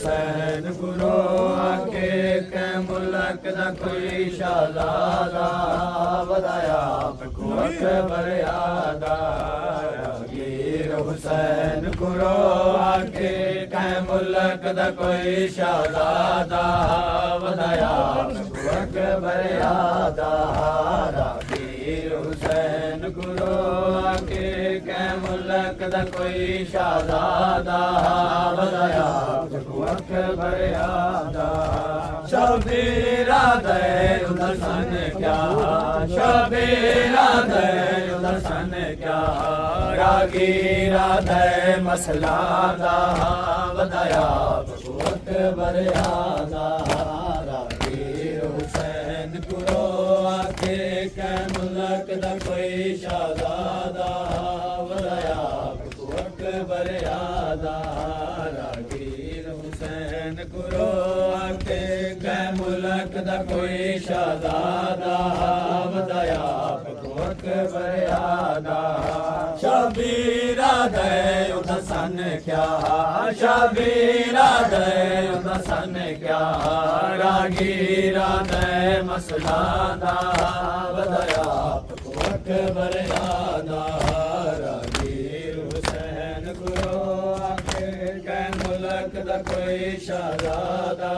हुसैन गुरो आके कै मुल्क दा कोई शहजादा वदाया को अकबर यादा गिर हुसैन गुरो आके कै मुल्क दा कोई शहजादा वदाया को अकबर यादा गिर हुसैन गुरो आके कै मुल्क दा कोई शहजादा वदाया को अकबर यादा शबीरा दे उधर सन क्या शबीरा दे उधर सन क्या रागीरा दे मसला दा वदाया को अकबर यादा रागीर हुसैन गुरो आके कै मुल्क दा कोई शहजादा वदाया को अकबर यादा रागीर हुसैन गुरो आके कै मुल्क दा कोई शहजादा वदाया को अकबर यादा शबीरा दे उधर सन क्या शबीरा दे उधर सन क्या रागीरा दे मसला दा वदाया को अकबर यादा रागीर हुसैन गुरो आके कै मुल्क दा कोई शहजादा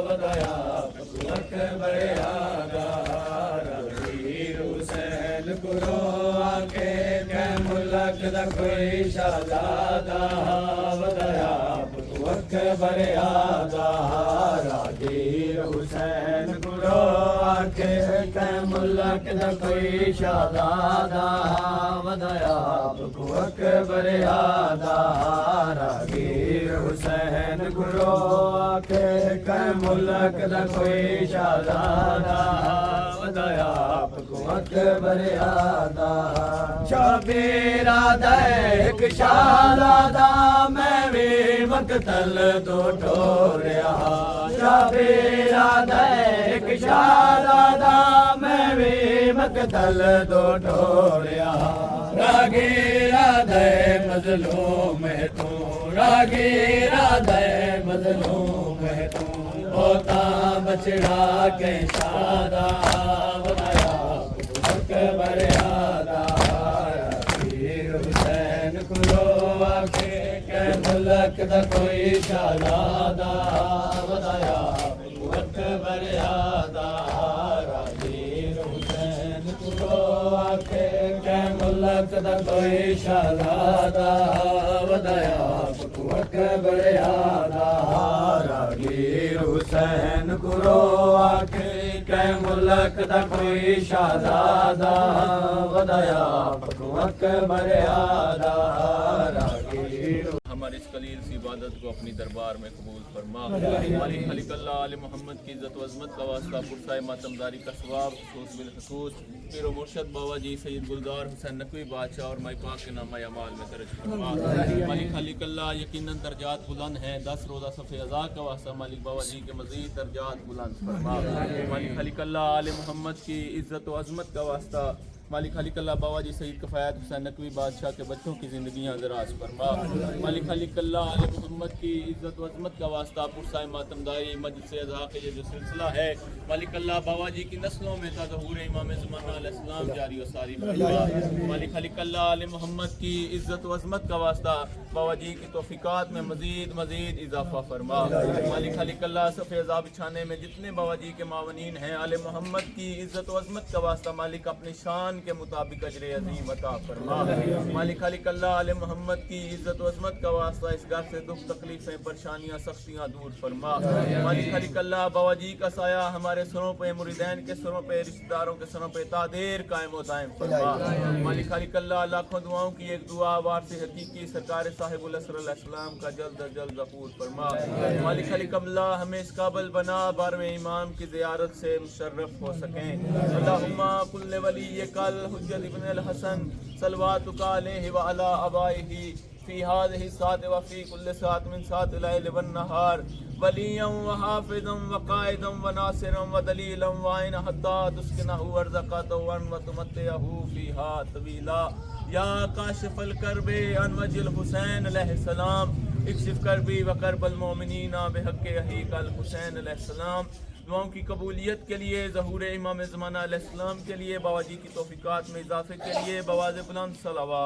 वदाया को अकबर यादा रागीर हुसैन गुरो आके कै मुल्क दा कोई शहजादा वदाया को अकबर यादा रागीर हुसैन गुरो आके कै मुल्क दा कोई शहजादा वदाया को अकबर यादा रागीर हुसैन गुरो आके कै मुल्क दा कोई शहजादा वदाया को अकबर यादा शबीरा दे एक शहजादा मैं भी मकतल तो ठोरिया शबीरा दे एक शहजादा मैं भी मकतल तो ठोरिया रागीरा दे मजलूम है तू रागीरा दे मजलूम है तू होता बछड़ा के शादा वदाया अकबर यादा गिर हुसैन गुरो आके कै मुल्क दा कोई शहजादा वदाया अकबर यादा गिर हुसैन गुरो आके कै मुल्क दा कोई शहजादा वदाया अकबर यादा गिर हुसैन गुरो आके कै मुल्क दा कोई शहजादा वदाया अकबर यादा हमारे इस कलील सी इबादत को अपनी दरबार में कबूल फरमा। मालिक खलीकल्ला आले मोहम्मद की इज़्ज़त व अज़मत का वास्ता पुरसाए मातमदारी का सवाब खुसूस बिल खुसूस पीर मुर्शद बाबा जी सैयद गुलजार हुसैन नकवी बादशाह और माई पाक के नामा अमाल में दर्ज फरमा। मालिक खलीकल्ला यकीनन दर्जात बुलंद हैं 10 रोज़ा सफ़े अज़ा का वास्ता मालिक बाबा जी के मज़ीद दर्जात बुलंद फरमा। मालिक खलीकल्ला आले मोहम्मद की इज़्ज़त व अज़मत का वास्ता मालिक खलीकल्ला बाबा जी सईद कफ़ायत हुसैन नकवी बादशाह के बच्चों की ज़िंदगियाँ दराज फरमा। मालिक खलीकल्ला आले मोहम्मद की इज़्ज़त व अज़मत का वास्ता पुरसाए मातमदारी मजलिस अज़ा के ये जो सिलसिला है मालिक अल्लाह बाबा जी की नस्लों में था ज़हूर इमाम ज़माना अलैहिस्सलाम जारी व सारी मालिक खलीकल्ला आले मोहम्मद की इज़्ज़त व अज़मत का वास्ता बाबा जी की तौफ़ीक़ात में मज़ीद इजाफ़ा फरमा। मालिक खलीकल्ला सफ़े अज़ा बिछाने में जितने बाबा जी के मावनीन हैं आले मोहम्मद की इज़्ज़त व अज़मत का वास्ता मालिक अपनी शान के मुताबिक अजर अज़ीम अता फरमा। मालिक खलीकल्ला आले मोहम्मद की इज़्ज़त व अज़मत का वास्ता इस घर से दुख तकलीफ़ें परेशानियाँ सख्तियाँ दूर फरमा। मालिक खलीकल्ला बाबा जी का साया हमारे सरों पे मुरीदैन के सरों पे रिश्तेदारों के सरों पे तादेर कायम व दायम फरमा। मालिक खलीकल्ला लाखों दुआओं की एक दुआ वारसे हकीकी सरकार साहिबुल असर अलैहिस्सलाम का जल्द अज जल्द ज़फ़ूर फरमा। मालिक खलीकल्ला हमें इस काबिल बना बारवें इमाम की ज़ियारत से मुशर्रफ हो सकें। अल्लाहुम्मा कुल्ले वली कल हुज्जत इब्न अल हसन सलवातुका अलैहि व अला अबाइही फी हाज़िही सात व फी कुल्li सात मिन सात लैल व नहार वलियम व हाफिज़म व कायदम व नासिरम व दलीलम व आइन हत्ता तुस्किनहु अर्ज़क़तवन व तुमत्तिहु फीहा तवीला या काशिफल करबे अन वजिल हुसैन अलैहिस्सलाम इक्शिफ करबी व करबल मोमिनीना बेहक़ अहीक अल हुसैन अलैहिस्सलाम। दुआओं की कबूलियत के लिए, ज़हूर इमाम ज़माना अलैहिस्सलाम के लिए, बाबाजी की तौफ़ीक़ात में इजाफ़े के लिए बवाज़ बुलंद सलावत।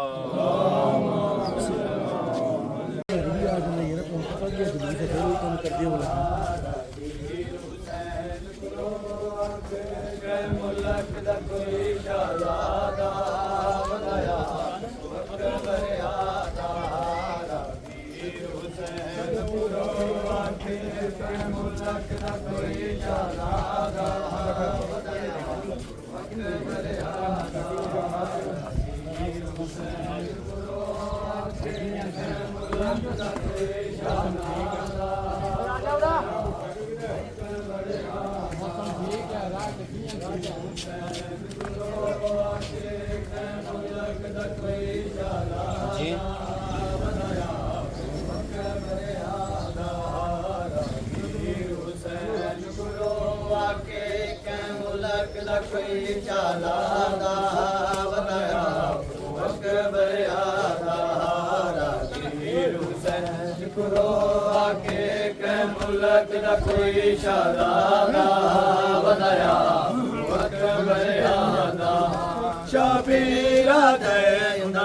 शबीरा दे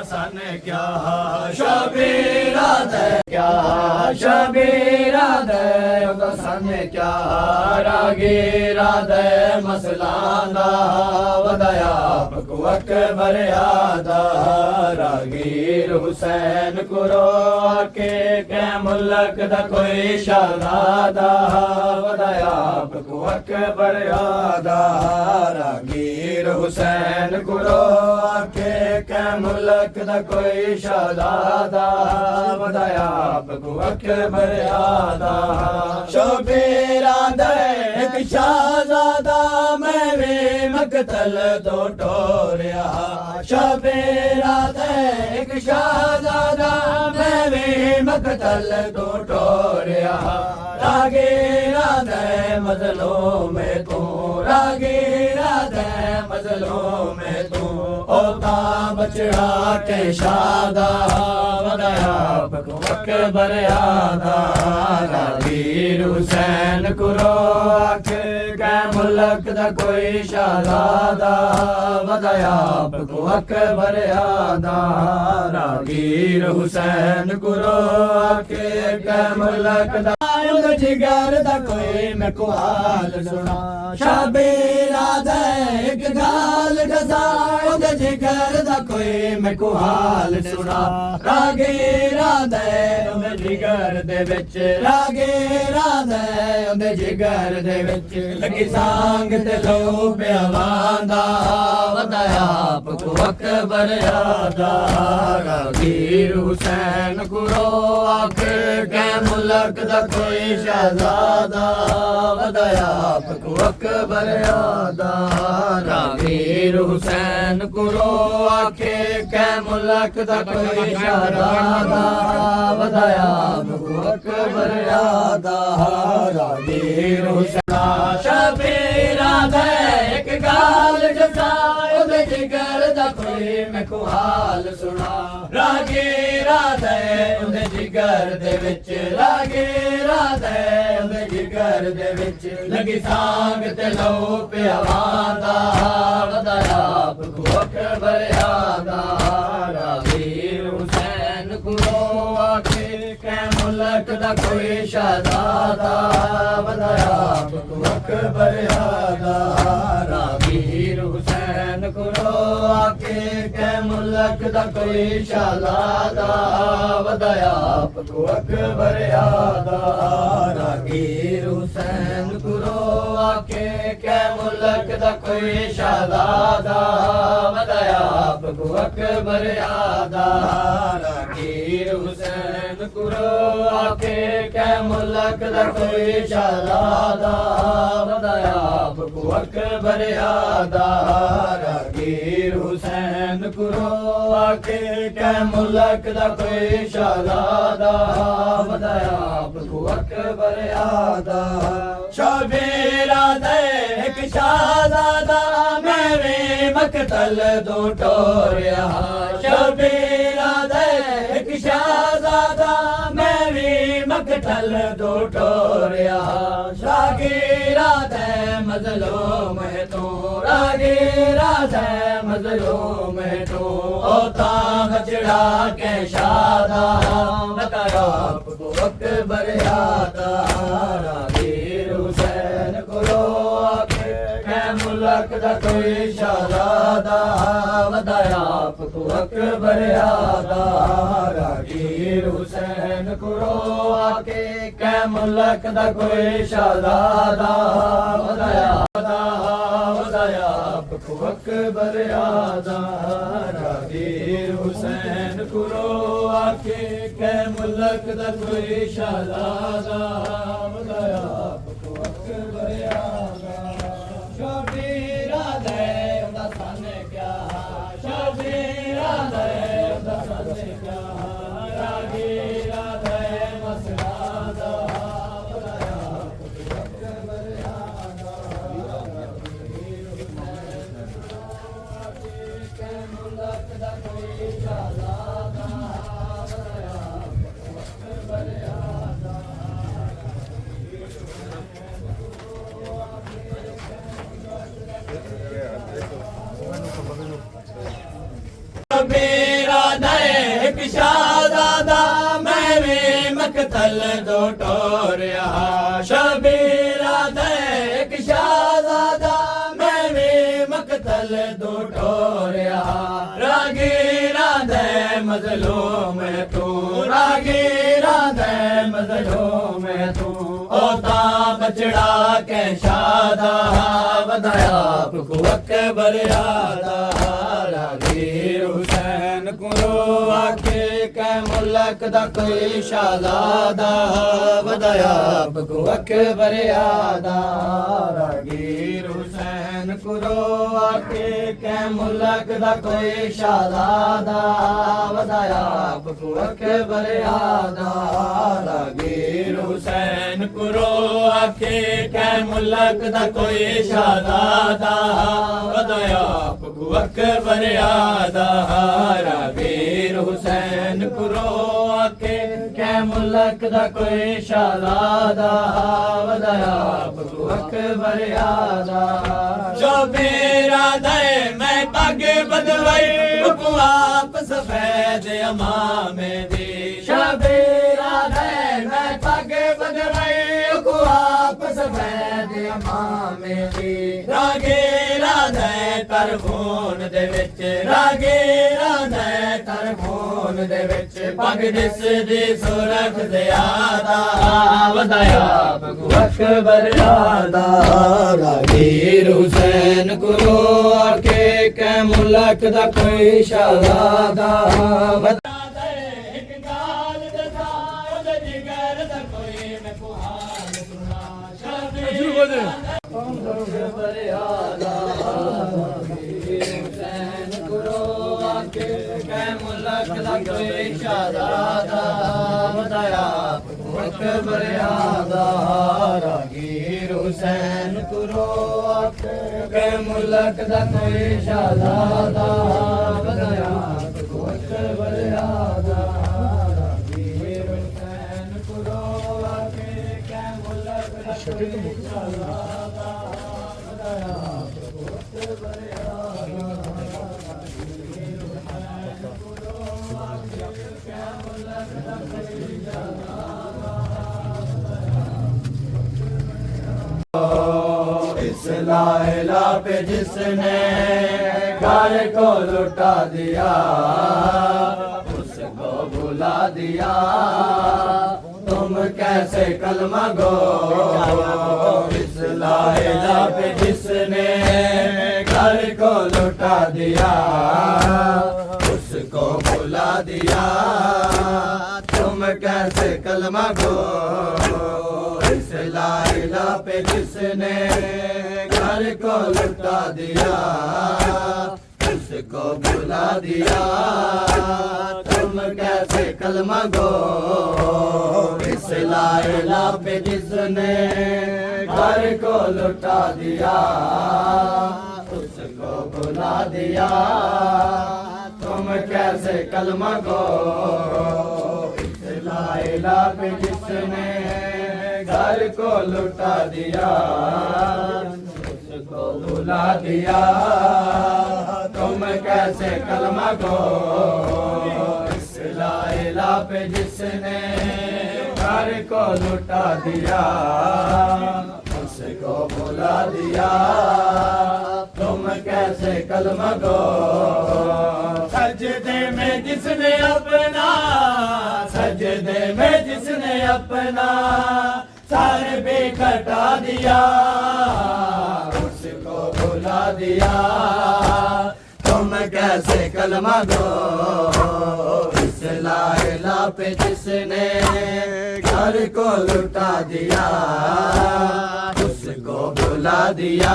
सन क्या, शबीरा दे क्या, शबीरा दे सन क्या, रागीरा दे मसलांदा वदया बकु अकबर यादा। रागीर हुसैन कुरो के मुल्क दा कोई शहजादा वदया बकु अकबर यादा। रागीर हुसैन कुरो के मुल्क दा कोई शहजादा वदया बकु अकबर यादा। शबीरा दे एक शहजादा मैं वे मकतल दो टोरिया। शबीरा दे एक शहजादा मैं वे मकतल दो टोरिया। रागीरा दे मजलो में तू, रागीरा दे मजलो में तू ओता बचड़ा के शादा वदया बकु अकबर यादा। रागीर हुसैन कुरो के मुल्क दा कोई शहजादा वदया बकु अकबर यादा। रागीर हुसैन कुरो के मुल्क दा जिगर दा कोई मैं को हाल सुना। शबीरा दे एक गाल दसा जिगर दा कोई मैं को हाल सुना। रागीरा दे उंदे जिगर दे विच, रागीरा दे उंदे जिगर दे विच लगी सांग ते लो प्यावांदा वदया बकु अकबर यादा। रागीर हुसैन कुरो के मुल्क दा कोई शहजादा वदया बकु अकबर यादा। रागीर हुसैन कुरो के मुल्क दा कोई शहजादा वदया बकु अकबर यादा। रागीर हुसैन शबीरा दे एक गाल जसा उदे जिगर दा कोई मैं को हाल सुना। रागीरा दे उदे जिगर दे विच, रागीरा दे उदे जिगर दे विच लगी सांग ते लो प्यावांदा वदया बकु अकबर यादा। रागीर हुसैन कुरो के मुल्क दा कोई शहजादा वदया बकु अकबर यादा। रागीर हुसैन कुरो के मुल्क दा कोई शहजादा वदया बकु अकबर यादा। रागीर हुसैन कुरो के मुल्क दा कोई शहजादा वदया बकु अकबर यादा। रागीर हुसैन कुरो के मुल्क दा कोई शहजादा वदया बकु अकबर यादा। रागीर हुसैन कुरो के मुल्क दा कोई शहजादा वदया बकु अकबर यादा। शबीरा दे एक शहजादा मेरे मकतल दो टोरिया। शबीरा दे एक शहजादा मेरे मकतल दो टोरिया शागिरा दे मजलूम है तू रागीरा दे मजलूम है तू ओ तांग चढ़ा के शादा नकारा को अकबर यादा रागीर हुसैन को रो के मुल्क दा कोई शहजादा वदाया आपको अकबर यादा रागीर हुसैन को रो आके कै मुल्क दा कोई शहजादा वदाया आपको अकबर यादा रागीर हुसैन को रो आके कै मुल्क दा कोई शहजादा वदाया आपको अकबर यादा शबीरा दे उदा सन क्या शबीरा दे उदा सन क्या रागीरा दे मसलादा वदाया आपको अकबर यादा के मुल्क दा कोई शहजादा वदाया आपको अकबर यादा मेरा एक शहजादा मैं भी मकतल दो टोरिया शबीरा एक शहजादा मैं भी मकतल दो टोरिया रागीरा दे मजलूम है तू रागीरा दे मजलूम है तू ओता बचड़ा के शादा वदाया आपको अकबर यादा रागीर हुसैन को रो आके कै मुल्क दा कोई शहजादा वदाया आपको अकबर यादा रागीर हुसैन को रो आके कै मुल्क दा कोई शहजादा वदाया आपको अकबर यादा रागीर हुसैन को रो आके कै मुल्क दा कोई शहजादा वदाया आपको अकबर यादा रागीर हुसैन को रो आके कै मुल्क दा कोई शहजादा वदाया आपको अकबर यादा शबीरा दे मैं पग बदवाई को आप सफेद अमामे दी शबीरा दे मैं पग बदवाई को आप सफेद अमामे दी रागीरा दे तरफून दे विच रागीरा दे तरफून दे विच पग दिस दी सूरत ज़ियादा वदाया आपको अकबर यादा रागीर हुसैन को रो आके कै मुल्क दा कोई शहजादा वदा एक गाल दसा ओदे जिगर दा कोई मैं को हाल सुना शबीर अकबर यादा रागीर हुसैन को रो आके कै मुल्क दा कोई शहजादा वदाया आपको अकबर यादा रागीर हुसैन को रो आके कै मुल्क दा कोई शहजादा वदाया आपको अकबर यादा रागीर हुसैन को रो आके कै मुल्क दा कोई शहजादा वदाया आपको अकबर यादा इस लाइला पे जिसने घर को लुटा दिया उसको भुला दिया तुम कैसे कलमा गो इस लाइला पे जिसने घर को लुटा दिया उसको भुला दिया तुम कैसे कलमा गो इस लाइला पे जिसने घर को लुटा दिया उसको भुला दिया तुम कैसे कलमा गो इस लाइला पे जिसने घर को लुटा दिया उसको भुला दिया तुम कैसे कलमा गो इला पे जिसने घर को लुटा दिया उसको भुला दिया तुम कैसे कलमा को इस ला इला पे जिसने घर को लुटा दिया उसको भुला दिया तुम कैसे कलमा को सजदे में जिसने अपना सजदे में जिसने अपना सर भी कटा दिया उसको भुला दिया तुम कैसे कलमा गो इस ला इला पे जिसने घर को लुटा दिया उसको भुला दिया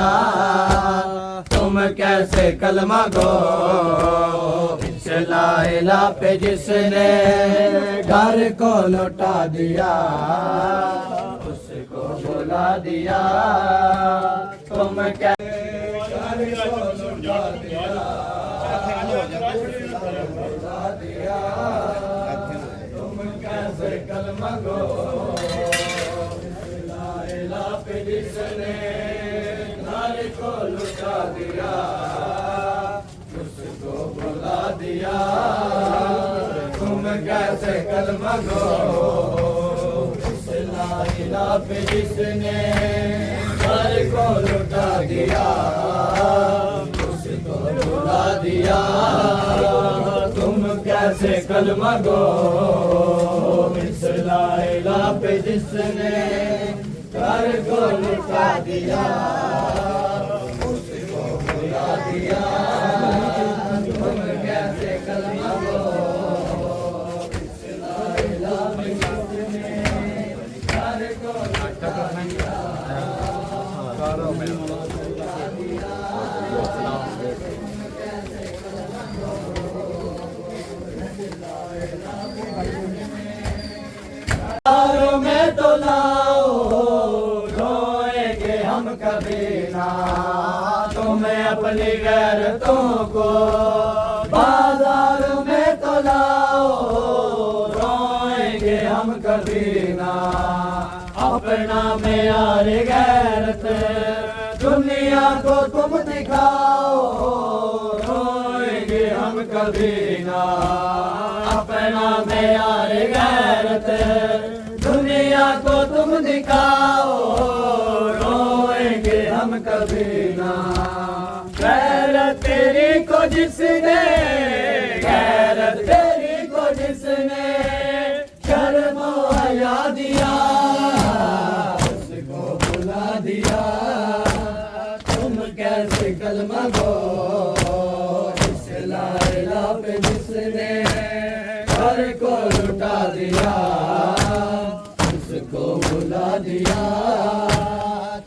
तुम कैसे कलमा गो इस ला इला पे जिसने घर को लुटा दिया उसको भुला दिया तुम कैसे घर को लुटा दिया भुला दिया तुम कैसे कलमा गो ला इला पे जिसने घर को लुटा दिया उसको भुला दिया तुम कैसे कलमा गो ला इला पे जिसने घर को लुटा दिया उसको भुला दिया तुम कैसे कलमा गो इस ला इला पे जिसने घर को लुटा दिया उसको भुला दिया तुम कैसे कलमा गो इस ला इला पे जिसने घर को लुटा दिया में तो लाओ रोएंगे हम कभी ना तुम्हें अपनी गैरतों को बाजार में तो लाओ रोएंगे हम कभी ना अपना मेयार गैरत दुनिया को तुम दिखाओ रोएंगे हम कभी ना अपना मेयार गैरत दुनिया को तुम दिखाओ रोएंगे हम कभी ना गैरत तेरी को जिसने गैरत तेरी को जिसने शर्म हया दिया उसको भुला दिया तुम कैसे कलमा गो इस ला इला पे जिसने घर को लुटा दिया उसको भुला दिया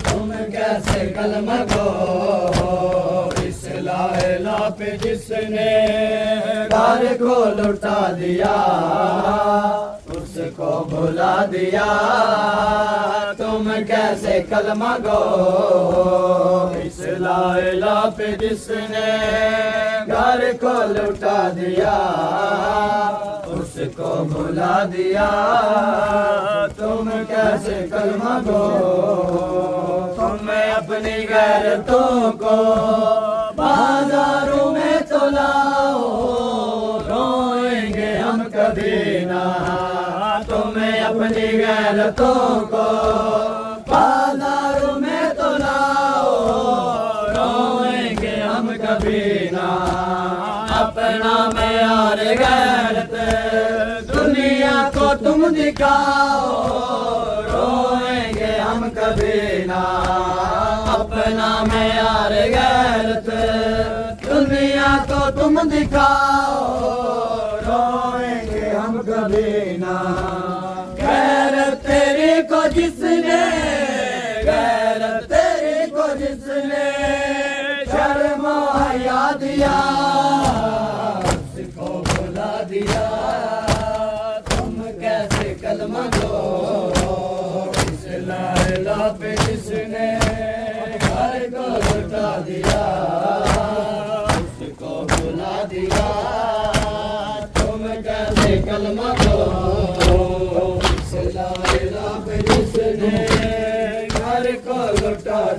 तुम कैसे कलमा गो इस ला इला पे जिसने घर को लुटा दिया उसको भुला दिया तुम कैसे कलमा गो इस ला इला पे जिसने घर को लुटा दिया उसको भुला दिया तुम कैसे कलमा गो तुम्हें अपनी गैरतों को बाजारों में तो लाओ रोएंगे हम कभी ना तुम्हें अपनी गैरतों को बाजारों में तो लाओ रोएंगे हम कभी ना अपना मेयार गैरत दुनिया को तुम दिखाओ रोएंगे हम कभी ना अपना मेयार गैरत दुनिया को तुम दिखाओ रोएंगे हम कभी ना गैरत तेरी को जिसने गैरत तेरी को जिसने शर्म हया दिया उसको भुला दिया तुम कैसे कलमा गो इस ला इला पे जिसने घर को लुटा दिया उसको भुला दिया तुम कैसे कलमा गो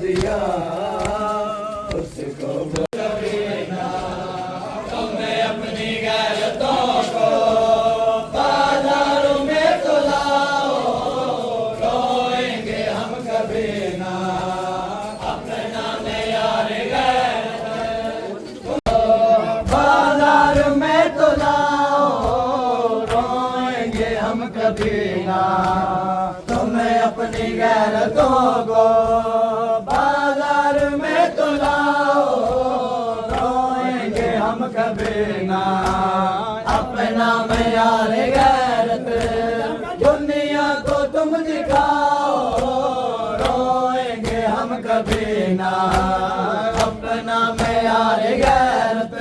दिया उसको कभी ना तुम्हें अपनी गैरतों को बाजारों में तो लाओ रोएंगे हम कभी ना अपना यार बाजार में तो लाओ रोएंगे हम कभी ना तुम्हें अपनी गैरतों को बाजार में तो लाओ रोएंगे हम कभी ना अपना यार गैरत दुनिया को तुम दिखाओ रोएंगे हम कभी ना अपना यार गैरत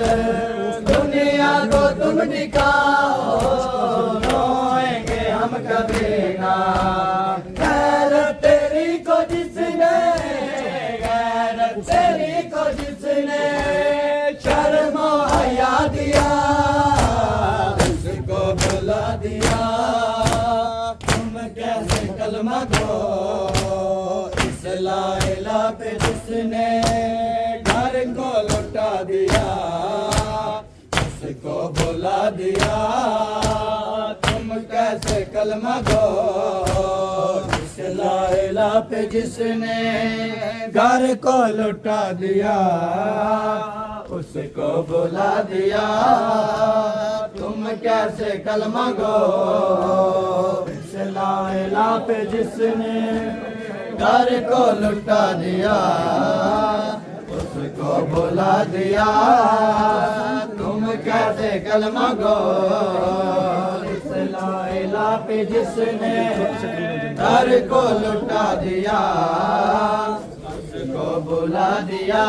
दुनिया को तुम दिखाओ रोएंगे हम कभी ना गैरत तेरी को जिसने शर्म हया दिया उसको भुला दिया तुम कैसे कलमा दो इस लाइला पे जिसने घर को लुटा दिया उसको भुला दिया तुम कैसे कलमा दो इस लाइला पे जिसने घर को लुटा दिया उसको भुला दिया तुम कैसे कलमा गो इस लाइला पे जिसने घर को लुटा दिया उसको भुला दिया तुम कैसे कलमा गो इस लाइला पे जिसने घर को लुटा दिया उसको भुला दिया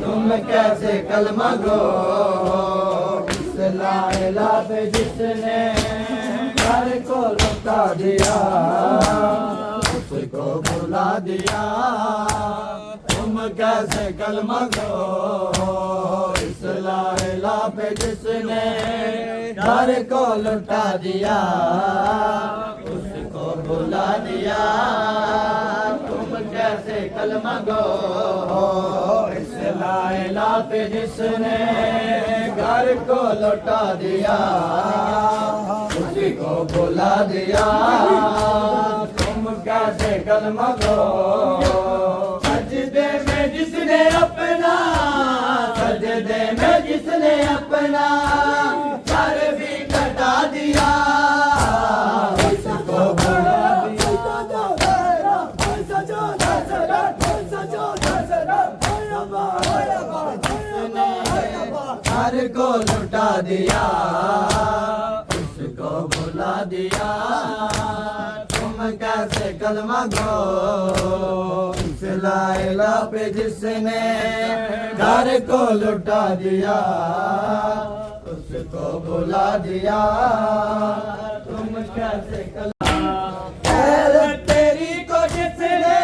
तुम कैसे कलमा गो इस लाइला पे जिसने घर को लुटा दिया उसको भुला दिया तुम कैसे कलमा गो इस लाइला पे जिसने घर को लुटा दिया उसको भुला दिया तुम कैसे कलमा गो इस लाइला पे जिसने घर को लुटा दिया उसको भुला दिया तुम कैसे कलमा गो सजदे में जिसने अपना सजदे में जिसने अपना सर भी कटा दिया उसको भुला घर को लुटा दिया उसको भुला दिया तुम कैसे कलमा गो इस लाइला पे जिसने घर को लुटा दिया उसको भुला दिया तुम कैसे कलमा गैरत तेरी को जिसने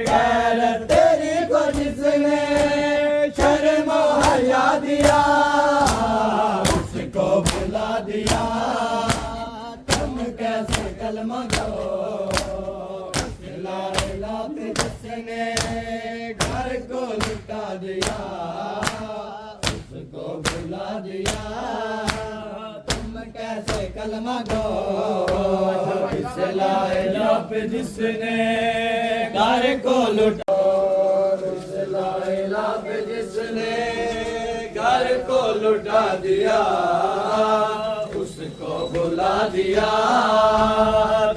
गैरत तेरी को जिसने शर्म हया दिया उसको भुला दिया तुम कैसे कलमा गो लाइला पे जिसने घर को लुटा दिया उसको भुला दिया तुम कैसे कलमा गो इस लाइला पे जिसने घर को लुटा इस लाइला पे जिसने घर को लुटा दिया उसको भुला दिया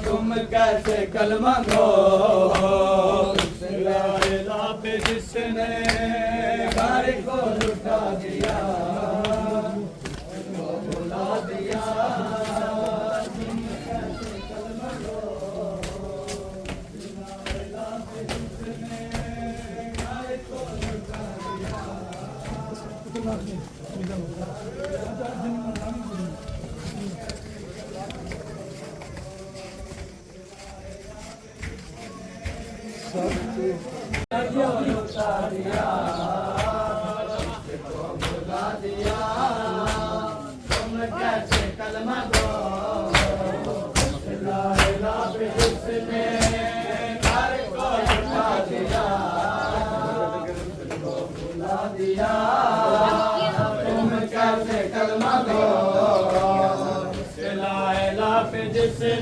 तुम कैसे कलमा गो इस लाइला पे जिसने घर को लुटा दिया उसको भुला दिया तुम कैसे कलमा गो इस लाइला पे जिसने घर को लुटा दिया तुम कैसे कलमा गो लाइला पे जिसने घर को लुटा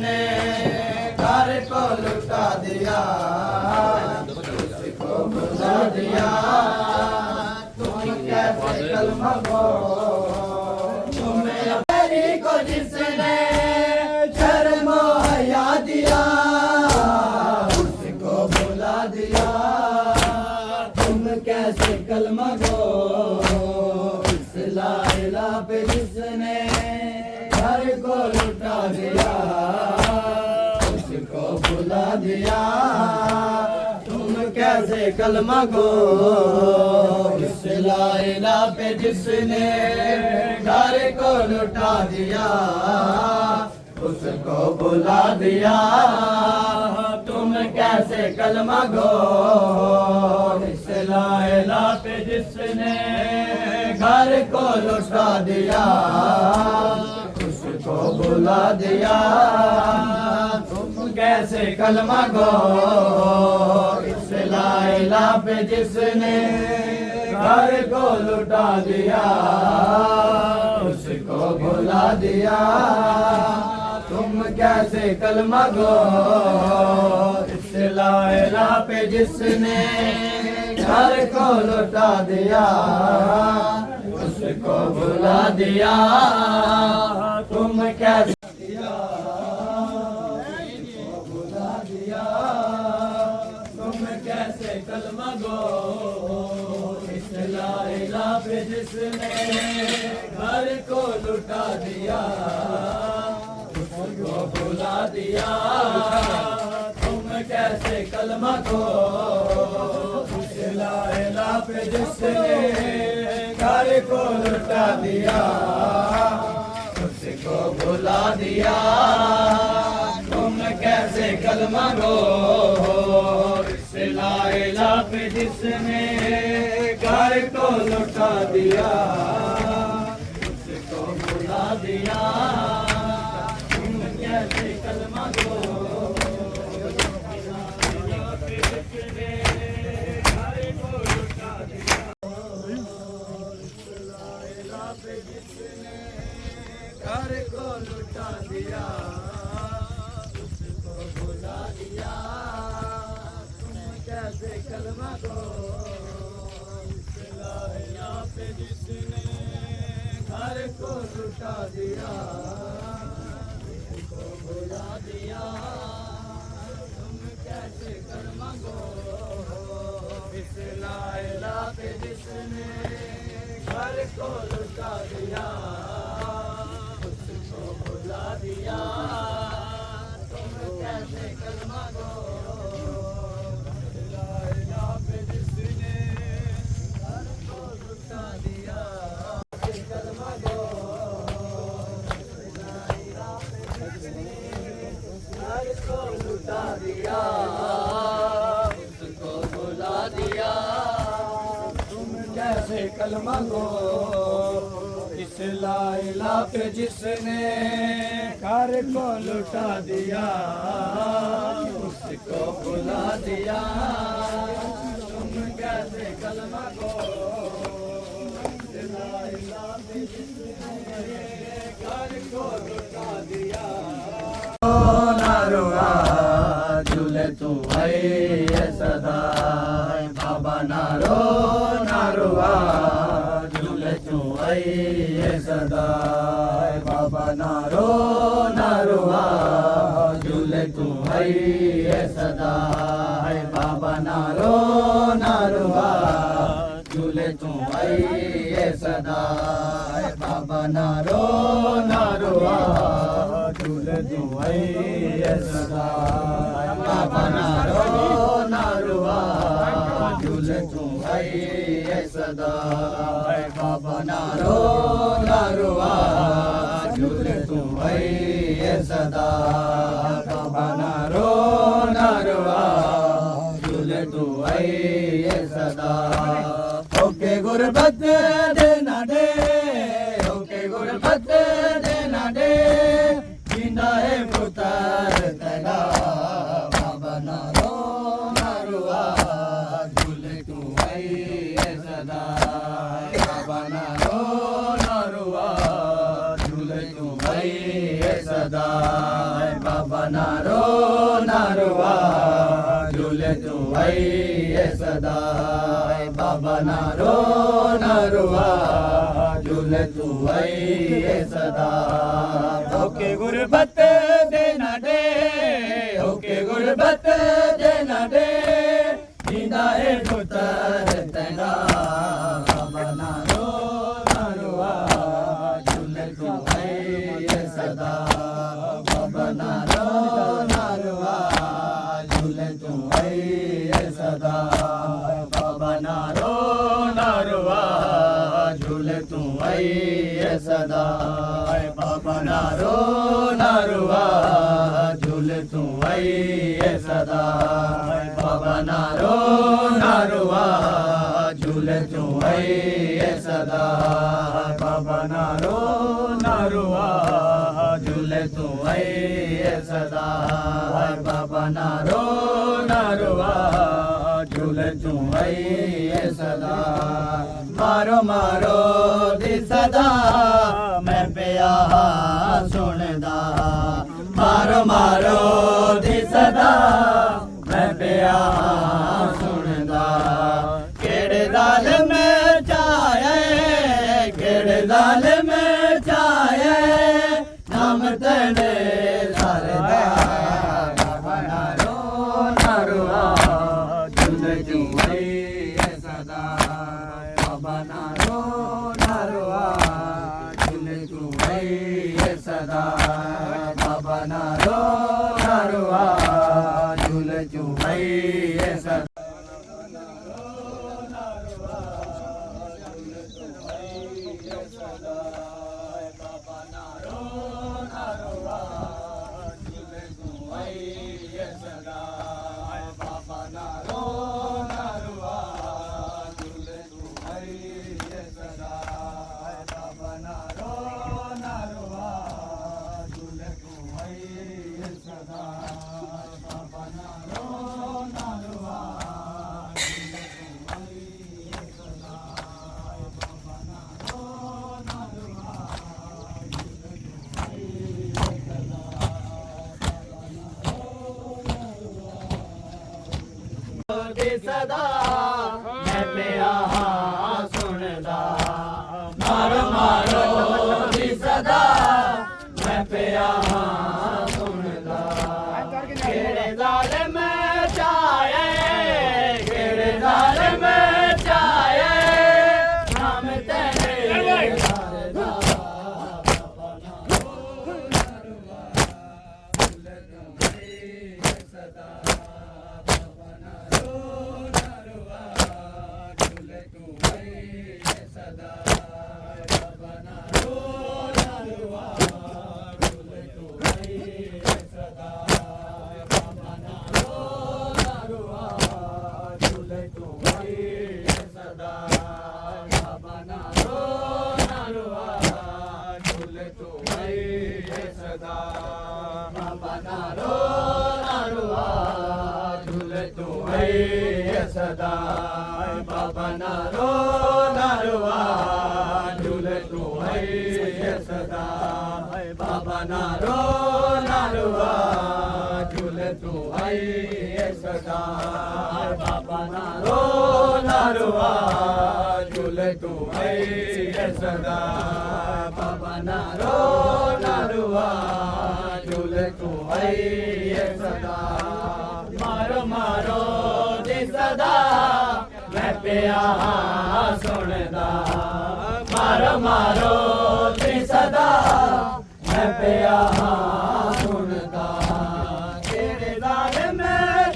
जिसने घर को लुटा दिया उसको बुला दिया तुम कैसे कलमा को तुम्हें मेरी को जिसने शर्म हया दिया उसको बुला दिया तुम कैसे कलमा को इस ला इलाहा पे जिसने घर को लुटा दिया उसको बुला दिया तुम कैसे कलमा को इस ला इलाहा पे जिसने घर को लुटा दिया उसको बुला दिया तुम कैसे कलमा गो इस ला इलाहा पे जिसने घर को लुटा दिया उसको बुला दिया तुम कैसे कलमा गो इस ला इलाहा पे जिसने घर को लुटा दिया उसको बुला दिया तुम कैसे कलमा गो इस ला इलाहा पे जिसने घर को लुटा दिया उसको बुला दिया तुम कैसे बुला दिया तुम कैसे कलमा गो इस ला इलाहा पे जिसने घर को लुटा दिया उसको बुला दिया तुम कैसे कलमा को इस ला इलाहा पे जिसने घर को लुटा दिया उसको बुला दिया तुम कैसे कलमा को इस ला इलाहा पे जिसने घर को लुटा दिया उसको बुला दिया कैसे कलमा गो घर को लुटा दिया उसको बुला दिया तुम कैसे कलमा गो पे जिसने घर को लुटा दिया बुला दिया तुम कैसे कलमा गो इस ला इलाहा पे जिसने घर को लुटा दिया उसको बुला दिया तुम कैसे कलमा गो इस ला इलाहा पे जिसने घर को लुटा दिया कलमा गो को लुटा दिया उसको बुला दिया तुम कैसे कलमा गो इस ला इलाहा पे जिसने घर को लुटा दिया उसको बुला दिया तुम कैसे कलमा गो इस ला इलाहा पे जिसने घर को लुटा दिया नारुआ झूले तू है सदा बाबा नारो नारुआ झूले तू है सदा बाबा नारो नारुआ झूले तू है सदा बाबा नारो नारुआ झूले तू है सदा बाबा नारो नारुआ झूले तू है सदा बाबा नारो नारुआ झूले तू है सदा बाबा नारो नारुआ झूले तू है सदा बाबा नारो नारुआ झूले तू है सदा ओके गुरबत देना दे ओके गुरबत देना दे जिंदा है पुकार तेरा बाबा नारो नारुआ झूले तू है सदा बाबा नारो नारुआ झूले तू है सदा बाबा नारो नारुआ झूले तू आई सदा बाबा नारो नारुआ झूले तू आई सदा होके गुरबत दे ना दे होके गुरबत दे ना दे जिंदा है पुत्र तेरा बाबा नारो नारुआ झूले तू आई सदा बाबा नारो नारुआ झूले तू आई सदा बाबा नारो नारुआ झूले तू आई सदा बाबा नारो नारुआ झूले तू आई सदा बाबा नारो नारुआ झूले तू आई सदा बाबा नारो नारुआ झूले तू आई सदा बाबा नारो नारुआ झूले तू आई सदा मारो मारो दी सदा मैं पिया सुनदा मारो मारो दी सदा मैं पिया सुनदा केड़े दाल में चाहे केड़े दाल में चाहे नाम तेरे सरदा बाबा नारो नारुआ झूले तू आई सदा बाबा नारो नारुआ झूले तू आई सदा बाबा नारो नारुआ झूले तू आई सदा सदा मैं पिया सुनदा मारो मारो दी सदा मैं पिया सुनदा केड़े जालिम चाहे केड़े जालिम चाहे नाम तेरे सरदा बाबा नारो नारुआ झूले तू आई सदा बाबा नारो सदा बाबा नारो नारुआ झूले तू आई सदा बाबा नारो नारुआ झूले तू आई सदा बाबा नारो नारुआ झूले तू आई सदा बाबा नारो नारुआ झूले तू आई सदा बाबा नारो नारुआ झूले तू आई सदा बाबा नारो नारुआ झूले तू आई सदा बाबा नारो नारुआ झूले तू आई सदा बाबा नारो नारुआ झूले तू आई सदा मारो मारो दी सदा मैं पिया सुनदा मारो मारो दी सदा मैं पिया सुनदा केड़े जालिम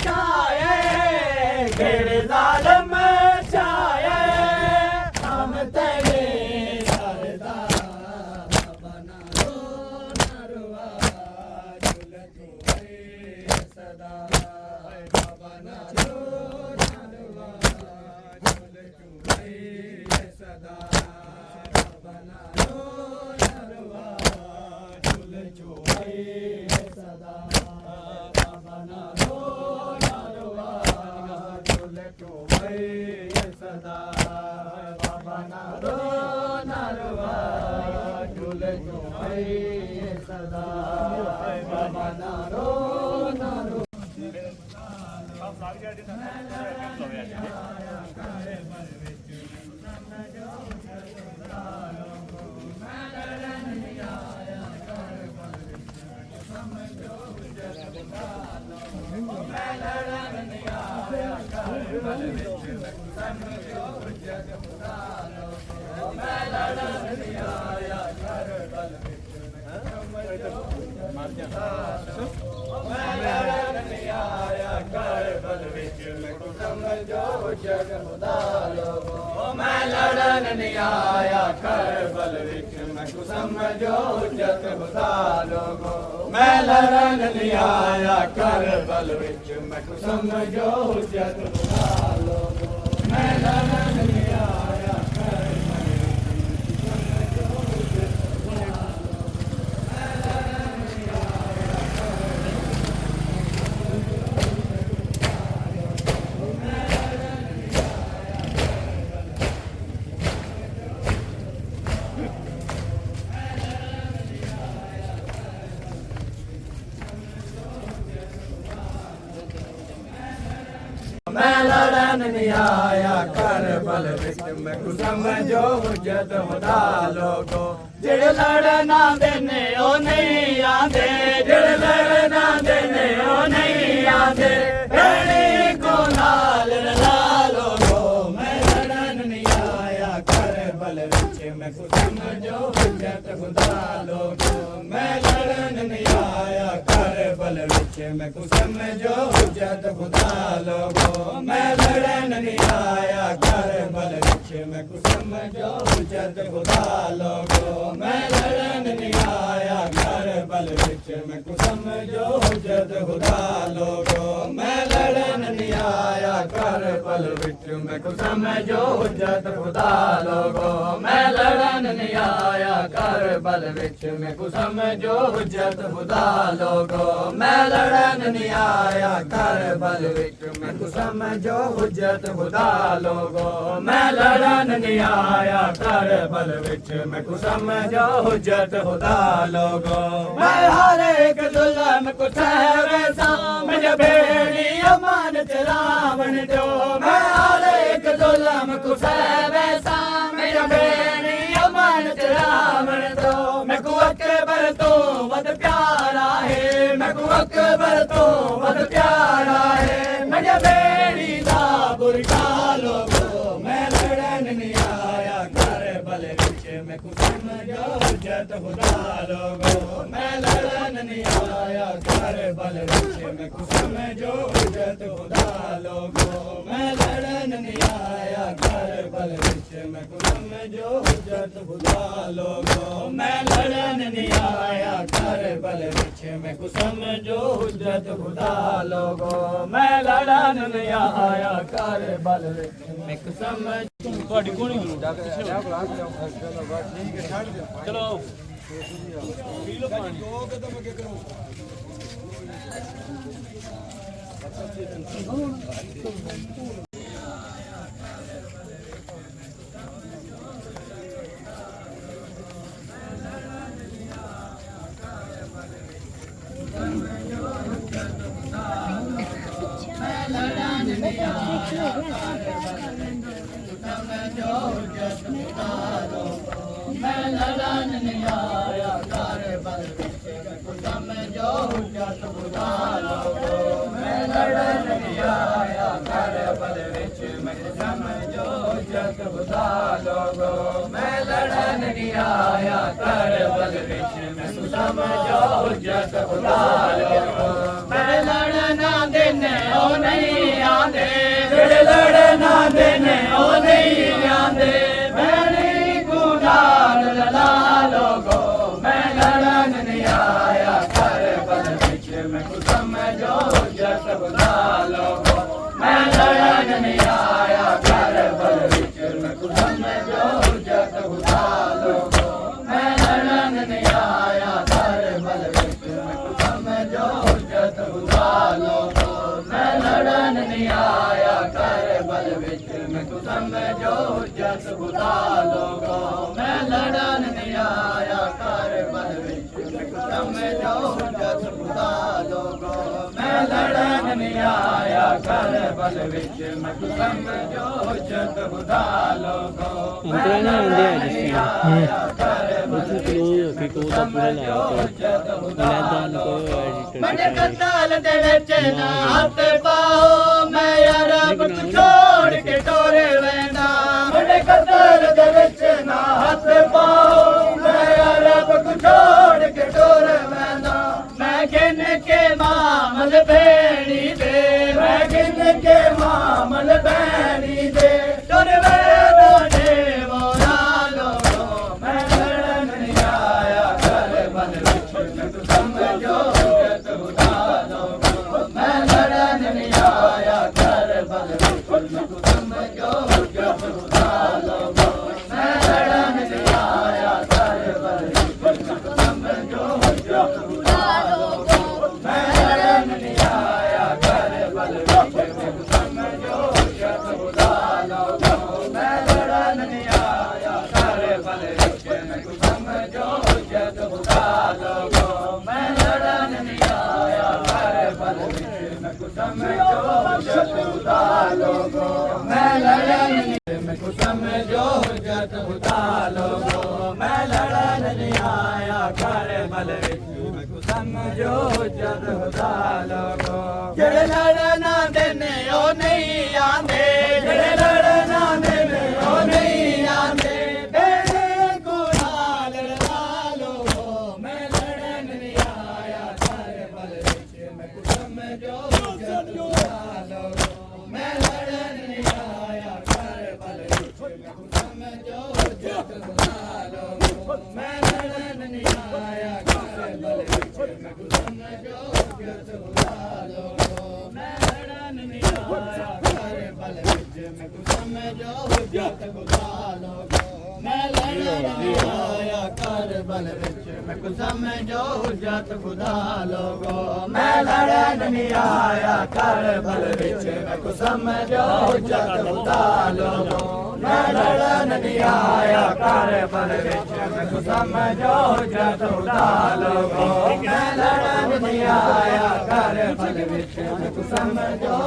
चाहे केड़े जालिम चाहे हम तेरे सरदा बाबा नारो नारुआ झूले तू आई सदा बाबा नारो नारुआ झूले तू आई सदा बाबा नारो नारुआ झूले तू आई सदा बाबा नारो नारुआ झूले तू आई सदा बाबा नारो नारुआ झूले तू आई सदा करदा बाबा ना रो ना रो मैं लड़न नहीं आया करबल विच मैं को समझो जग खुदा लोगो मैं लड़न नहीं आया करबल विच मैं को समझो जग खुदा लोगो मैं लड़न नहीं आया करबल मैं लड़न नहीं आया करबल विच मैं को समझो जग खुदा लोगो जेड़े लड़न आंदे ने ओ नहीं आंदे जेड़े लड़न आंदे ने ओ नहीं आंदे भेड़ी को नाल रला लोगो मैं लड़न नहीं आया करबल विच मैं को समझो जग खुदा लोगो मैं लड़न नहीं आया करबल विच मैं को समझो जग खुदा लोगो मैं लड़न नहीं आया करबल विच मैं को समझो जग खुदा लोगो मैं लड़न नहीं आया करबल विच मैं को समझो जग खुदा लोगो मैं लड़न नहीं आया करबल विच मैं को समझो जग खुदा लोगो मैं लड़न नहीं आया करबल विच मैं को समझो जग खुदा लोगो मैं लड़न नहीं आया करबल विच मैं को समझो हुज्जत खुदा लोगो मैं लड़न नहीं आया करबल विच मैं को समझो हुज्जत खुदा लोगो मैं हर एक जुल्म को सहवेसा मुझे भेड़ी अमान चरावण दो मैं हर एक जुल्म को सहवेसा मुझे भेड़ी अमान चरावण दो मैं को अकबर तो वद प्यारा है मैं को अकबर तो वद प्यारा है मुझे बेड़ी दा बुरका लोगो मैं लड़न नहीं आया करबल विच मैं को समझो जग खुदा लोगो मैं लड़न नहीं आया करबल विच मैं को समझो जग खुदा लोगो मैं लड़न नहीं आया करबल विच मैं को समझो जग खुदा लोगो मैं लड़न नहीं आया करबल विच मैं को समझो जग खुदा लोगो मैं लड़न नहीं आया करबल विच मैं को समझ ਤੁਹਾਡੀ ਕੋਣੀ ਚਲੋ ਆਓ ਪੀ ਲਓ ਪਾਣੀ ਦੋ ਕਦਮ ਅੱਗੇ ਕਰੋ मैं लड़न नहीं आया करबल विच मैं को समझो जग खुदा लोगो मैं लड़न नहीं आया करबल विच मैं को समझो जग खुदा लोगो मैं लड़न नहीं आया करबल विच मैं को समझो जग खुदा लोगो मैं लड़न आंदे ने ओ नहीं आंदे जेड़े लड़न आंदे ने ओ नहीं आंदे भेड़ी को नाल रला लोगो मैं लड़न नहीं आया करबल विच मैं को समझो जग खुदा लोगो मैं लड़न नहीं आया करबल विच मैं को समझो जग खुदा लोगो मैं लड़न नहीं आया करबल विच मैं को समझो जग खुदा लोगो मैं लड़न नहीं आया करबल विच मैं को समझो जग खुदा लोगो मैं लड़न नहीं आया करबल विच मैं को समझो हुज्जत खुदा लोगो मैं लड़न नहीं आया करबल विच मैं समझो हुज्जत खुदा लोगो मैं लड़न नहीं आया करबल विच मैं कताल दे विच ना हाथ पाओ मैं अरब को छोड़ के टोरे वेंदा मैं कताल दे विच ना हाथ पाओ मैं अरब को छोड़ के टोरे वेंदा मैं गिन के मामल भेड़ी दे मैं गिन के मामल भेड़ी दे टोरे वेंदा दे मोरा लोगो मैं लड़न नहीं आया करबल विच मैं समझो हुज्जत खुदा लोगो मैं लड़न नहीं आया करबल विच मैं समझो हुज्जत खुदा लोगो मैं लड़न नहीं आया करबल विच मैं समझो हुज्जत खुदा लोगो मैं लड़न नहीं आया करबल विच मैं समझो हुज्जत खुदा लोगो मैं लड़न नहीं आया करबल विच मैं समझो हुज्जत खुदा लोगो मैं लड़न नहीं आया करबल विच मैं समझो हुज्जत खुदा लोगो मैं लड़न मैं समझो हुज्जत खुदा लोगो मैं लड़न नहीं आया करबल विच मैं समझो हुज्जत खुदा लोगो जेड़े लड़ना देने ओ नहीं आंदे जेड़े लड़ना देने ओ नहीं आंदे तेरे गुना लड़ना लोगो मैं लड़न नहीं आया करबल विच मैं समझो हुज्जत खुदा लोगो मैं लड़न नहीं आया करबल विच मैं समझो हुज्जत खुदा लोगो मैं लड़न नहीं आया करबल विच मैं समझो हुज्जत खुदा लोगो मैं लड़न नहीं आया करबल विच मैं समझो हुज्जत खुदा लोगो मैं लड़न नहीं आया करबल विच मैं समझो हुज्जत खुदा लोगो मैं लड़न नहीं आया करबल विच मैं समझो हुज्जत खुदा लोगो मैं लड़न नहीं आया करबल विच मैं समझो हुज्जत खुदा लोगो मैं लड़न नहीं आया करबल विच मैं समझो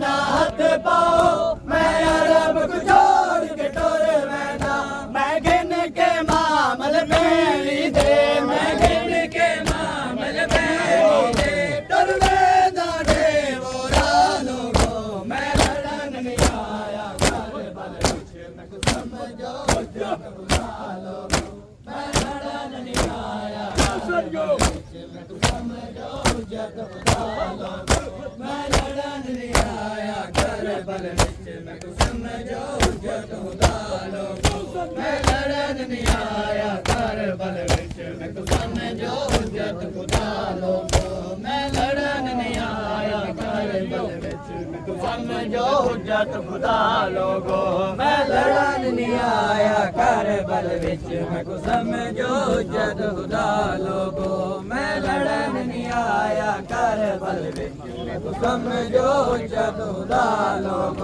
ना हाथ पाओ मैं अरब को छोड़ के टोरे वेंदा मैं गिन के मामल भेड़ी दे मैं गिन के मामल भेड़ी दे टोर वेंदा दे मोरा लोगो मैं लड़न नहीं आया करबल विच मैं समझो हुज्जत खुदा लोगो मैं लड़न नहीं आया करबल विच मैं समझो हुज्जत खुदा लोगो मैं लड़न नहीं आया करबल विच मैं समझो हुज्जत खुदा लोगो मैं लड़न नहीं आया करबल विच मैं समझो हुज्जत खुदा लोगो मैं लड़न नहीं आया करबल विच मैं समझो हुज्जत खुदा लोगो मैं लड़न नहीं आया करबल विच मैं समझो हुज्जत खुदा लोगो मैं लड़न नहीं आया करबल विच मैं समझो हुज्जत खुदा लोगो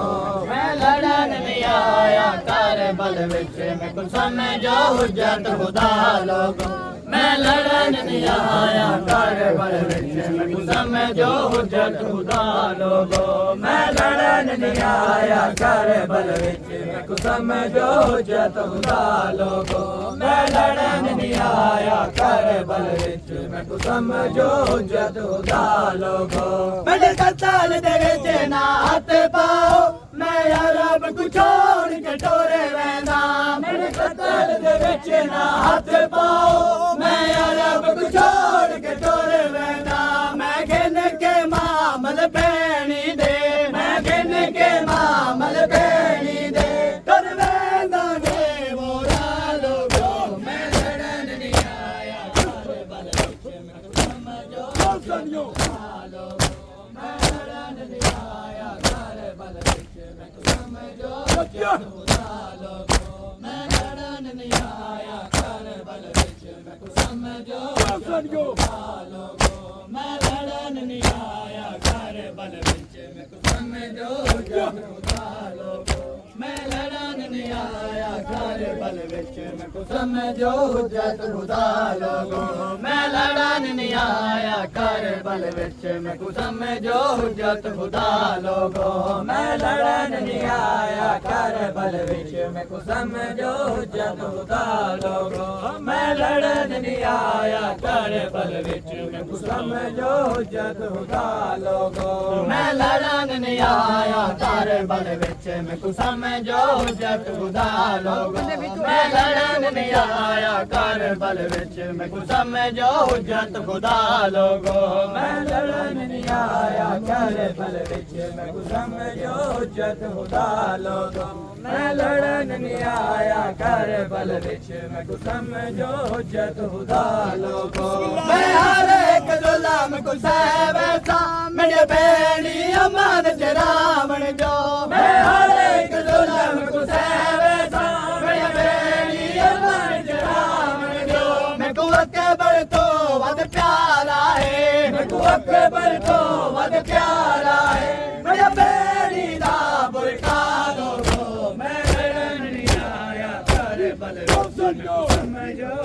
मैं लड़न नहीं आया करबल विच मैं समझो हुज्जत खुदा लोगो मैं लड़न नहीं आया करबल विच मैं समझो हुज्जत खुदा लोगो मैं लड़न नहीं आया करबल विच मैं समझो हुज्जत खुदा लोगो मैं लड़न नहीं आया करबल विच मैं समझो हुज्जत खुदा लोगो मेरे कताल दे विच ना हाथ पाओ मैं अरब को छोड़ के टोरे वेंदा मेरे कताल दे विच ना हाथ पाओ मैं अरब को छोड़ के टोरे वेंदा मैं गिन के मामल भेड़ी दे मैं गिन के मामल भेड़ी दे टोर वेंदा दे मोरा लोगो मैं लड़न नहीं आया करबल विच मैं समझो हुज्जत खुदा लोगो मैं लड़न नहीं आया करबल विच मैं समझो हुज्जत खुदा लोगो मैं लड़न नहीं आया करबल विच मैं समझो हुज्जत खुदा लोगो मैं लड़न नहीं आया करबल विच मैं समझो हुज्जत खुदा लोगो मैं लड़न नहीं आया घर बल विच मैं को समझो हुज्जत खुदा लोगो मैं लड़न नहीं आया घर बल विच मैं को समझो हुज्जत खुदा लोगो मैं लड़न नहीं आया घर बल विच मैं को समझो हुज्जत खुदा लोगो मैं लड़न नहीं आया घर बल विच मैं को समझो हुज्जत खुदा लोगो मैं लड़न नहीं आया घर बल विच मैं को समझो हुज्जत खुदा लोगो मैं लड़न नहीं आया घर बल विच मैं को समझो हुज्जत खुदा लोगो मैं लड़न नहीं आया घर बल विच मैं को समझो हुज्जत खुदा लोगो मैं लड़न नहीं आया घर बल विच मैं को समझो हुज्जत खुदा लोगो मैं हर एक जुल्म को सह बैठा मेरे बेड़ी अमन चरावण जो मैं हर एक जुल्म को सह बैठा मेरे बेड़ी अमन चरावण जो मैं को अकबर तो वद प्यारा है मैं को अकबर तो वद प्यारा है मेरे बेड़ी दा बुरका लोगो मैं लड़न नहीं आया कर बल समझो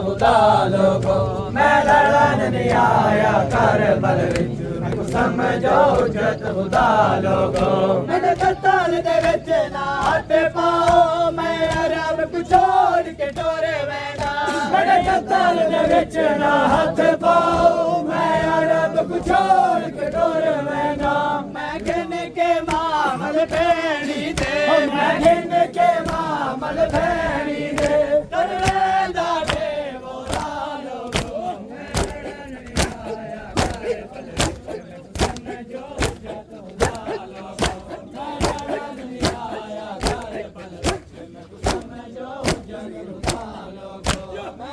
खुदा लोगो मैं लड़न नहीं आया कर बल विच मैं को समझो हुज्जत खुदा लोगो मैंने कताल दे विच ना हथ पाओ मैं अरब को छोड़ के टोरे वेना मैंने कताल दे विच ना हथ पाओ मैं अरब को छोड़ के टोरे वेना मैं गिन के मामल भेड़ी दे मैं गिन के मामल भेड़ी दे तरवेंदा दे बोला लोगो मैं लड़न नहीं आया घर बल विच मैं को समझो हुज्जत खुदा लोगो मैं लड़न नहीं आया घर बल विच मैं को समझो हुज्जत खुदा लोगो मैं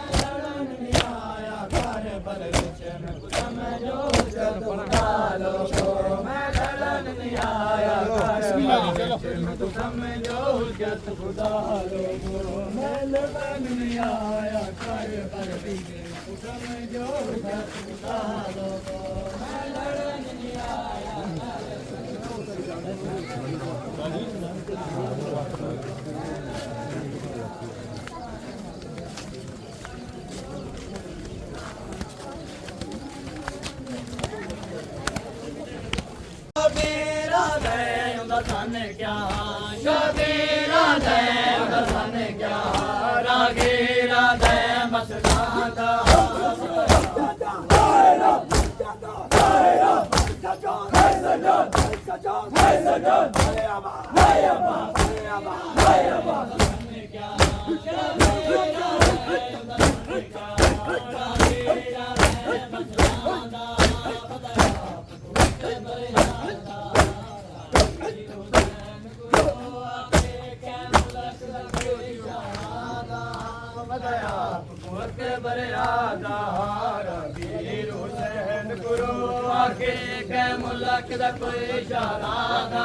लड़न नहीं आया घर बल विच मैं को समझो हुज्जत खुदा लोगो मैं लड़न नहीं आया घर बल विच मैं को समझो हुज्जत खुदा लोगो मैं लड़न नहीं आया घर बल विच मैं को समझो हुज्जत खुदा लोगो मैं लड़न नहीं आया शबीरा दे उदा सन क्या शबीरा दे उदा सन क्या रागीरा दे मस्तादा मुल्क दा कोई इशारा दा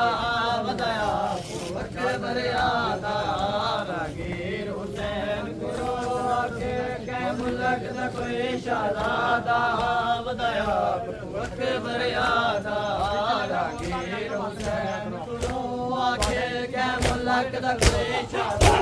बताया अकबर यादा रागीर हुसैन गुरु आके के मुल्क दा कोई इशारा दा बताया अकबर यादा रागीर हुसैन गुरु आके के मुल्क दा कोई इशारा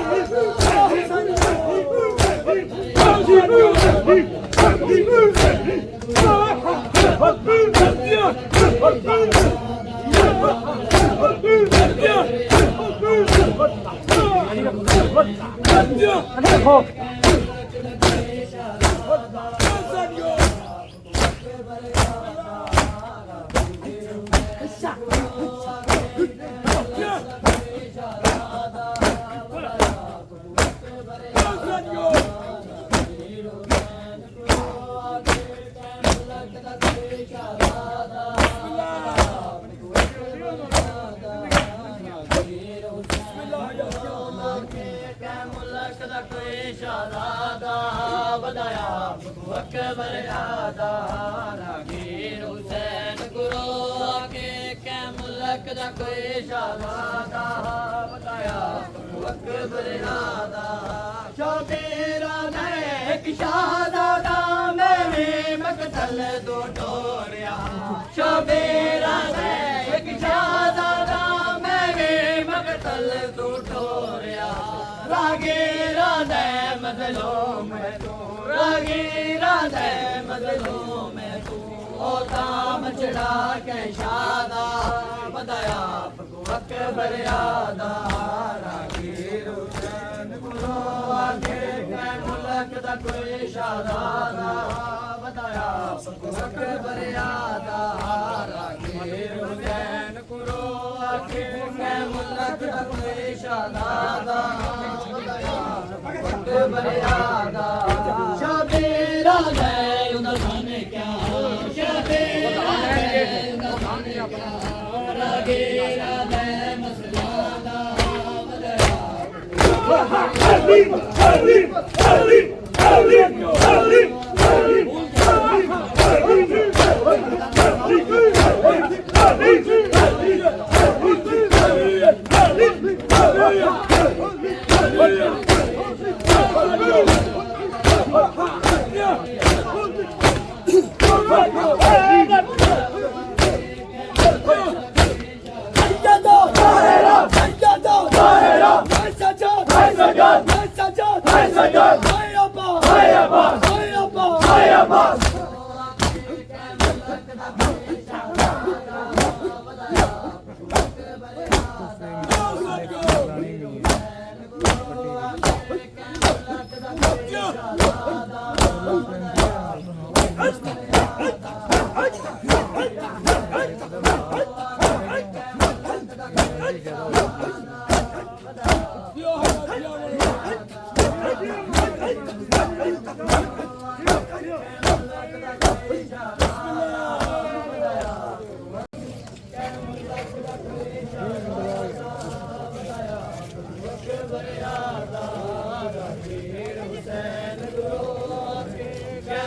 ਦਾ ਕੋਈ ਸ਼ਹਜ਼ਾਦਾ ਵਧਾਇਆ ਅਕਬਰ ਆਦਾ ਰਾਗੀਰ ਹੁਸੈਨ ਗੁਰੂ ਆਕੇ ਕੈ ਮੁਲਕ ਦਾ ਕੋਈ ਸ਼ਹਜ਼ਾਦਾ ਵਧਾਇਆ ਅਕਬਰ ਆਦਾ ਸ਼ਬੀਰਾ ਨੇ ਇੱਕ ਸ਼ਹਜ਼ਾਦਾ ਮੈਂ ਵੀ ਮਕਤਲ ਦੋ ਟੋਰਿਆ ਸ਼ਬੀਰਾ ਨੇ ਇੱਕ ਸ਼ਹਜ਼ਾਦਾ ਮੈਂ ਵੀ ਮਕਤਲ ਦੋ ਟੋਰਿਆ ਰਾਗੀਰਾਂ ਦੇ ਮਜ਼ਲੂਮ ਹੈ ਤੂੰ ਰਾਗੀਰਾਂ ਦੇ ਮਜ਼ਲੂਮ ਹੈ ਤੂੰ ਉਹ ਤਾਮ ਚੜਾ ਕੇ ਸ਼ਾਦਾ ਵਧਾਇਆ ਅਕਬਰ ਆਦਾ ਰਾਗੀਰ ਹੁਸੈਨ ਗੁਰੂ ਆਕੇ ਕੈ ਮੁਲਕ ਦਾ ਕੋਈ ਸ਼ਹਜ਼ਾਦਾ ਵਧਾਇਆ ਅਕਬਰ ਆਦਾ ਰਾਗੀਰ ਹੁਸੈਨ ਗੁਰੂ ਆਕੇ ਕੈ ਮੁਲਕ ਦਾ ਕੋਈ ਸ਼ਹਜ਼ਾਦਾ ਅਕਬਰ ਆਦਾ ਸ਼ਬੀਰਾ ਲੈ ਉਹਨਾਂ ਨੇ ਕਿਆ ਸ਼ਬੀਰਾ ਲੈ ਉਹਨਾਂ ਨੇ ਕਿਆ ਰਾਗੀਰਾ ਦੇ ਮਸਲਾ ਦਾ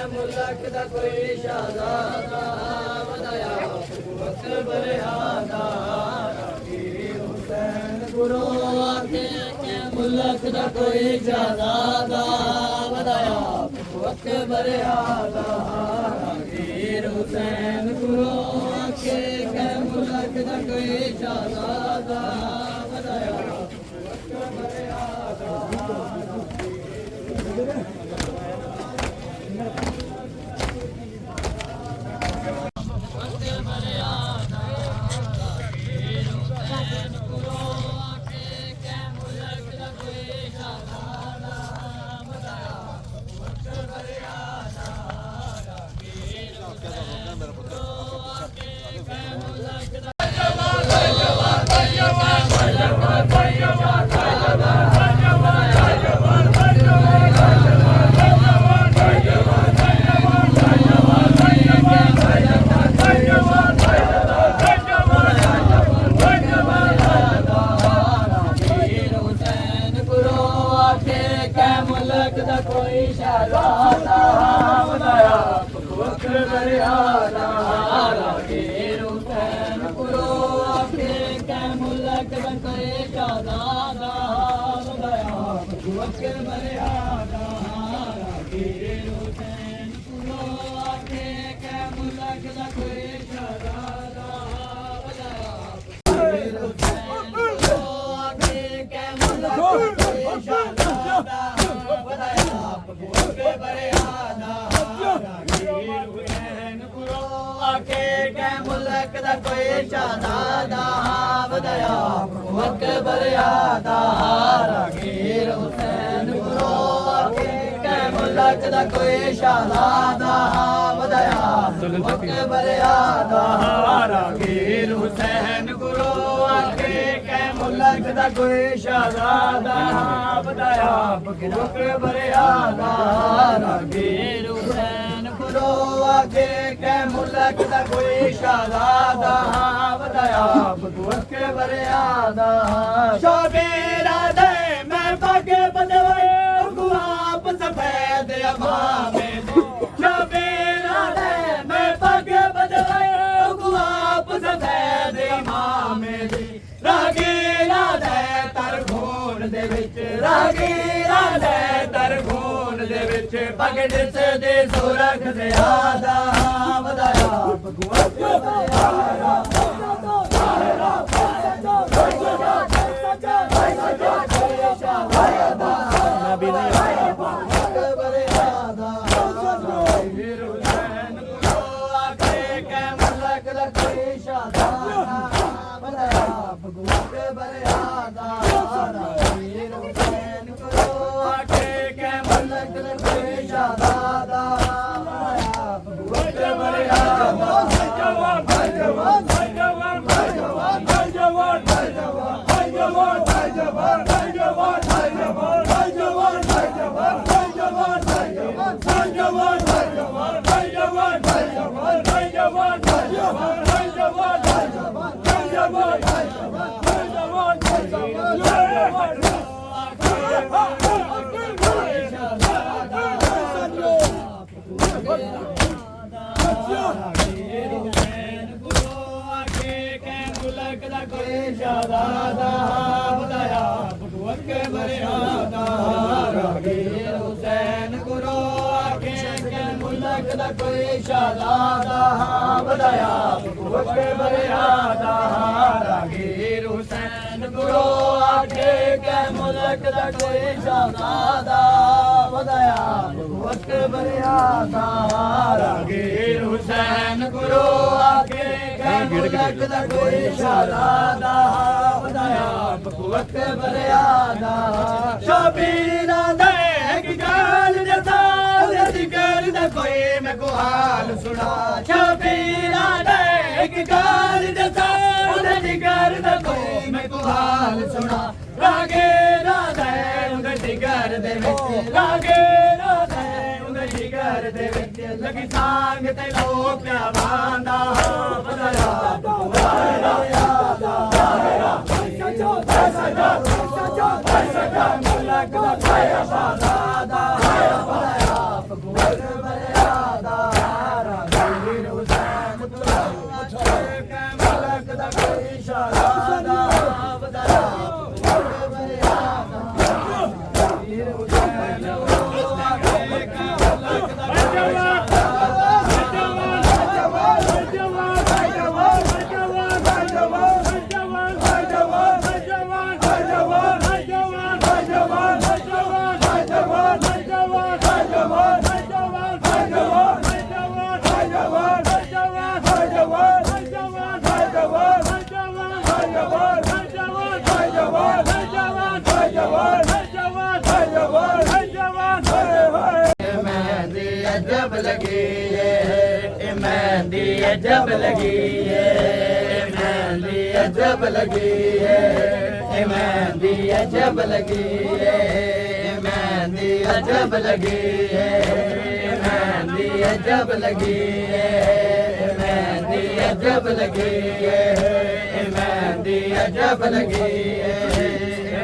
ਮੁਲਕ ਦਾ ਕੋਈ ਸ਼ਹਜ਼ਾਦਾ ਵਧਾਇਆ ਅਕਬਰ ਆਦਾ ਰਾਗੀਰ ਹੁਸੈਨ ਗੁਰੂ ਆਕੇ ਕੈ ਮੁਲਕ ਦਾ ਕੋਈ ਸ਼ਹਜ਼ਾਦਾ ਵਧਾਇਆ ਅਕਬਰ ਆਦਾ ਰਾਗੀਰ ਹੁਸੈਨ ਗੁਰੂ ਆਕੇ ਕੈ ਮੁਲਕ ਦਾ ਕੋਈ ਸ਼ਹਜ਼ਾਦਾ ਵਧਾਇਆ ਅਕਬਰ ਆਦਾ ਕੋਈ ਸ਼ਹਜ਼ਾਦਾ ਵਧਾਇਆ ਅਕਬਰ ਆਦਾ ਰਾਗੀਰ ਹੁਸੈਨ ਗੁਰੂ ਆਕੇ ਕੈ ਮੁਲਕ ਦਾ ਕੋਈ ਸ਼ਹਜ਼ਾਦਾ ਵਧਾਇਆ ਅਕਬਰ ਆਦਾ ਰਾਗੀਰ ਹੁਸੈਨ ਗੁਰੂ ਆਕੇ ਕੈ ਮੁਲਕ ਦਾ ਕੋਈ ਸ਼ਹਜ਼ਾਦਾ ਵਧਾਇਆ ਰਾਗੀਰ ਹੁਸੈਨ ਗੁਰੂ ਆਕੇ ਕੈ ਮੁਲਕ ਦਾ ਕੋਈ ਸ਼ਹਜ਼ਾਦਾ ਆਕੇ ਕੈ ਮੁਲਕ ਦਾ ਕੋਈ ਸ਼ਹਜ਼ਾਦਾ ਵਧਾਇਆ ਅਕਬਰ ਆਦਾ ਰਾਗੀਰ ਹੁਸੈਨ ਗੁਰੂ ਆਕੇ ਕੈ ਮੁਲਕ ਦਾ ਕੋਈ ਸ਼ਹਜ਼ਾਦਾ ਵਧਾਇਆ ਅਕਬਰ ਆਦਾ ਰਾਗੀਰ ਹੁਸੈਨ ਗੁਰੂ ਆਕੇ ਕੈ ਮੁਲਕ ਦਾ ਕੋਈ ਸ਼ਹਜ਼ਾਦਾ ਵਧਾਇਆ ਅਕਬਰ ਆਦਾ ਰਾਗੀਰ ਹੁਸੈਨ ਗੁਰੂ ਆਕੇ ਕੈ ਮੁਲਕ ਦਾ ਕੋਈ ਸ਼ਹਜ਼ਾਦਾ ਵਧਾਇਆ ਅਕਬਰ ਆਦਾ ਸ਼ਬੀਰਾ ਦੇ ਮੈਂ ਬਾਗੇ ਬਦਵੇ इमामे दी शबीरा दे मैं पग बदले गुलाब सफेद इमामे दी रागीरा दे तर खून दे विच रागीरा दे तर खून दे विच पग जिस दे सुरख दे आदा वधाया भगवत वधाया नबी कोई शहजादा बधाया भगवत बरियादा रागीर हुसैन गुरो आगे के मुल्क दा कोई शहजादा बधाया भगवत बरियादा रागीर हुसैन गुरो आगे के मुल्क दा कोई शहजादा बधाया भगवत बरियादा शबीरा दे गाल जसा जिगर दा कोई मैं को हाल सुना शबीरा दे गाल जसा जिगर दा कोई मैं को हाल सुना रागे राधे उंदे जिगर दे विच रागे राधे उंदे जिगर दे विच लगी सांग ते लो प्या बांदा बधाया बधाया सजो सजो सजो सजो मुल्क दा खाया बादा बधाया भगवत बरियादा रागीर हुसैन गुरो के मुल्क दा कोई शहजादा बधाया भगवत बरियादा रागीर हुसैन गुरो के मुल्क दा कोई शहजादा जब लगी है मेहंदी जब लगी है मेहंदी जब लगी है मेहंदी जब लगी है मेहंदी जब लगी है मेहंदी जब लगी है मेहंदी जब लगी है मेहंदी जब लगी है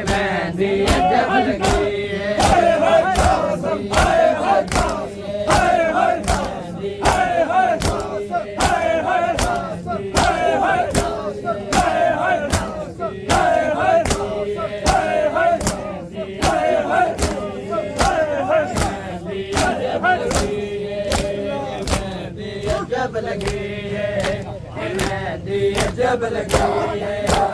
मेहंदी जब लगी जब लगी है मेहंदी जब लगी है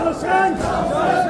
Hasan!